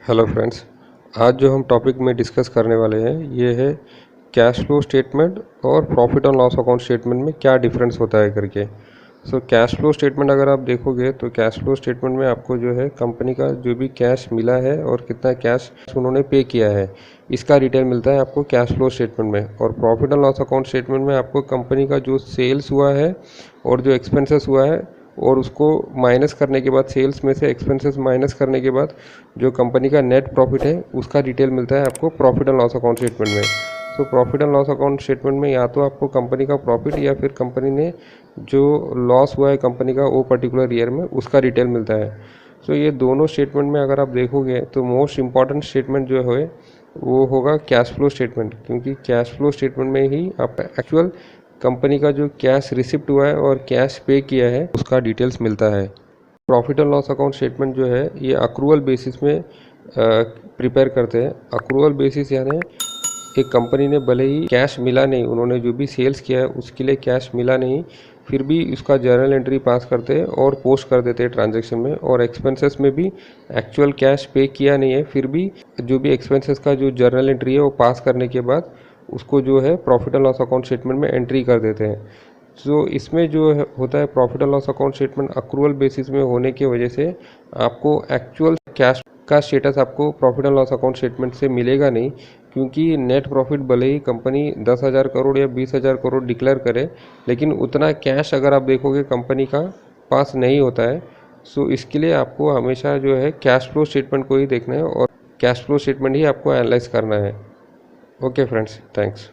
Hello friends, आज जो हम टॉपिक में डिस्कस करने वाले हैं ये है कैश फ्लो स्टेटमेंट और profit and loss account statement में क्या डिफरेंस होता है करके। कैश फ्लो स्टेटमेंट अगर आप देखोगे तो कैश फ्लो स्टेटमेंट में आपको जो है कंपनी का जो भी कैश मिला है और कितना कैश उन्होंने पे किया है इसका डिटेल मिलता है आपको कैश फ्लो स्टेटमेंट में। और profit and loss account statement में आपको कंपनी का जो सेल्स हुआ है और जो एक्सपेंसेस हुआ है और उसको माइनस करने के बाद, सेल्स में से एक्सपेंसेस माइनस करने के बाद जो कंपनी का नेट प्रॉफिट है उसका डिटेल मिलता है आपको profit and loss account statement में। Profit and loss account statement में या तो आपको कंपनी का प्रॉफिट या फिर कंपनी ने जो लॉस हुआ है कंपनी का वो पर्टिकुलर ईयर में उसका डिटेल मिलता है। ये दोनों स्टेटमेंट में अगर आप देखोगे तो मोस्ट इम्पॉर्टेंट स्टेटमेंट जो है वो होगा कैश फ्लो स्टेटमेंट, क्योंकि कैश फ्लो स्टेटमेंट में ही आपका एक्चुअल कंपनी का जो कैश रिसिप्ट हुआ है और कैश पे किया है उसका डिटेल्स मिलता है। Profit and loss account statement जो है ये अक्रूवल बेसिस में प्रिपेयर करते हैं। अक्रूवल बेसिस यानी एक कंपनी ने भले ही कैश मिला नहीं, उन्होंने जो भी सेल्स किया है उसके लिए कैश मिला नहीं, फिर भी उसका जर्नल एंट्री पास करते हैं और पोस्ट कर देते हैं ट्रांजैक्शन में। और एक्सपेंसेस में भी एक्चुअल कैश पे किया नहीं है, फिर भी जो भी एक्सपेंसेस का जो जर्नल एंट्री है वो पास करने के बाद उसको जो है profit and loss account statement में एंट्री कर देते हैं। इसमें जो होता है profit and loss account statement accrual basis में होने की वजह से आपको एक्चुअल कैश का स्टेटस आपको profit and loss account statement से मिलेगा नहीं, क्योंकि नेट प्रॉफिट भले ही कंपनी 10,000 करोड़ या 20,000 करोड़ डिक्लेयर करे, लेकिन उतना कैश अगर आप देखोगे कंपनी का पास नहीं होता है। इसके लिए आपको हमेशा जो है कैश फ्लो स्टेटमेंट को ही देखना है और कैश फ्लो स्टेटमेंट ही आपको एनालाइज करना है। Okay friends, thanks.